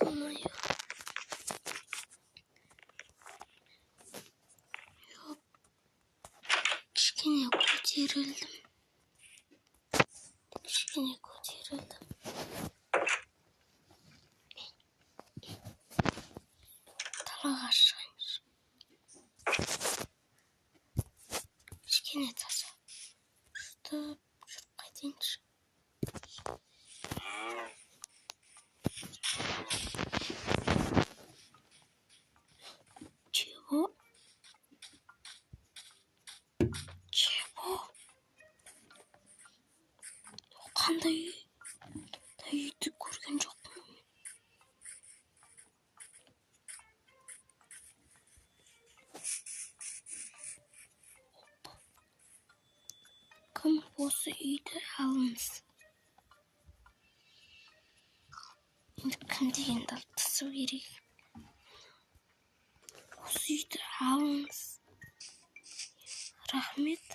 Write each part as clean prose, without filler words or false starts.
Ё-моё. Кішкене көтерілдім. Далаға шығайыншы. Кішкене таза. Жүріп қайтайыншы. Чего? Қандай үй? Үйді көрген жоқпын. Кім осы үйді алыңыз? Енді кім дегенді алып тастау керек? Осы үйді алыңыз. Рахмет.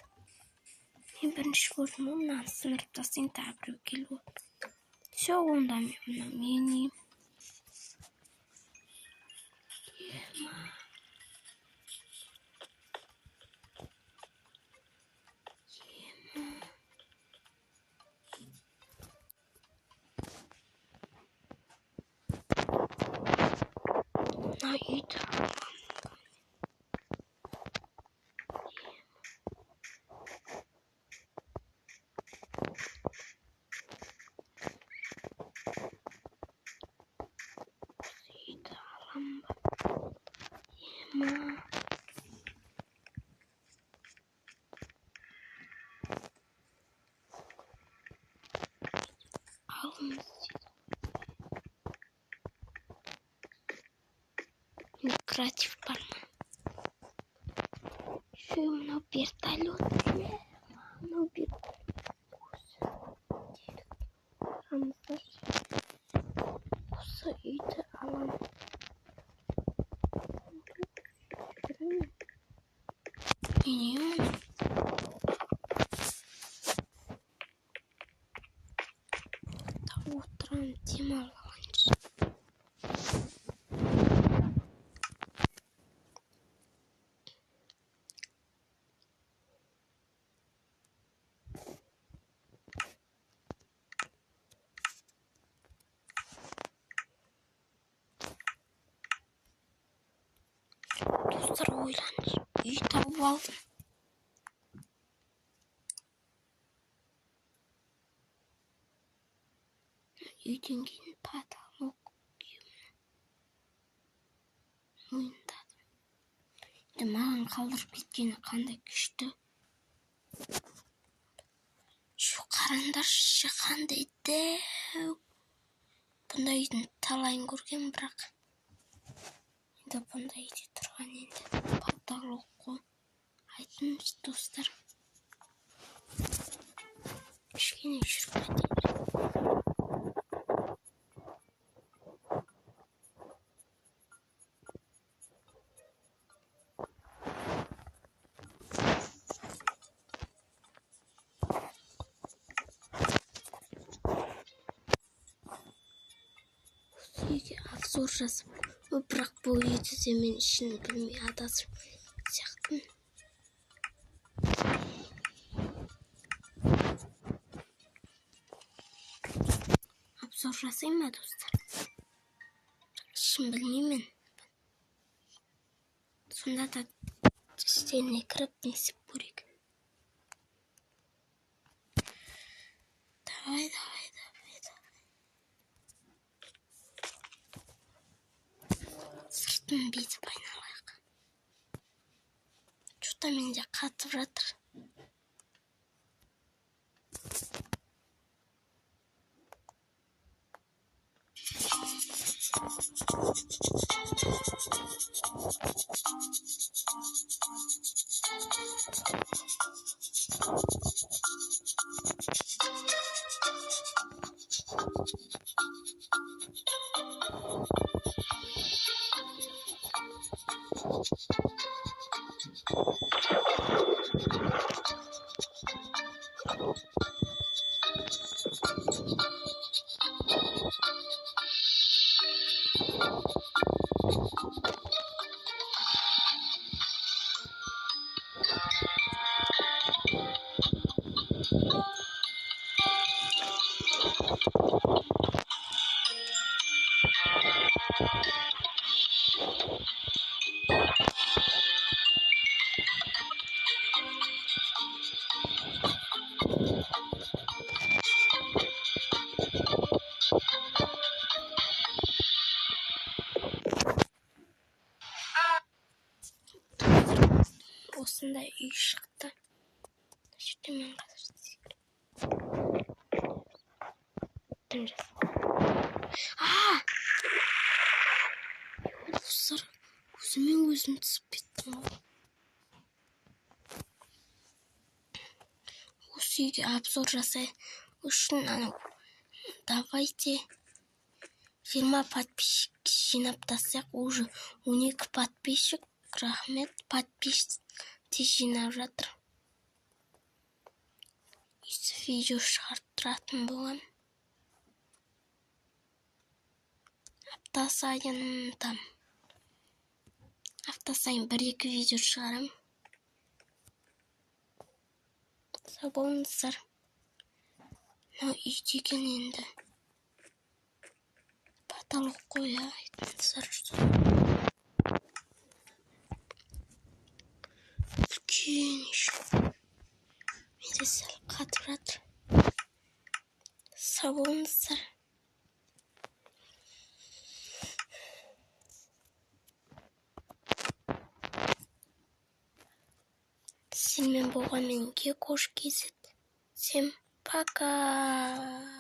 Мен бірінші көрдім, мынаны сындырып тастайын, тағы біреу келіп отыр. Все, онда мен үйім. Мына үйді аламын ба? Алыңыз дейді. Креатив бар ма? Ше, мынау вертолет ме? Мынау осы үйді аламын. Немене? Отырамын, демалып алайыншы. Достар, ойлаңызшы, үй тауып алдым. Үйден кейін потолок мойындадым. Енді маған қалдырып кеткені қандай күшті. Шу, қараңдаршы, қандай дәу. Бұндай үйдің талайын көрген, бірақ енді бұндай үйде тұрған енді потолок қой. Айтыңызшы, достар. Кішкене жүріп қайтайын. Үйге обзор жасып, бірақ бұл үйді де мен ішін білмей адасып сияқтымын. Обзор жасайын ма, достар? Ішін білмеймін. Сонда да іштеріне кіріп несіп көрейік. Давай. Сыртын бүйтіп айналайық. Что-то менде қатып жатыр. Осындай үй шықты. Жерде мен қазір достар, өзімен өзім түсіп кеттім ғой. Осы үйге обзор жасай үшін давайте 20 подписчик жинап тастайық. Уже 12 подписчик. Рахмет, подписчик жинап жатыр. Видео шығарып тұратын болам. Апта сайын 1-2 видео шығарам. Сау болыңыздар. Мынау үй деген енді потолок қояйтындар. Үлкен еще. Менде сәл қатып жатыр. Сау болыңыздар. Сенімен болған мен Гекош KZ. Всем пока.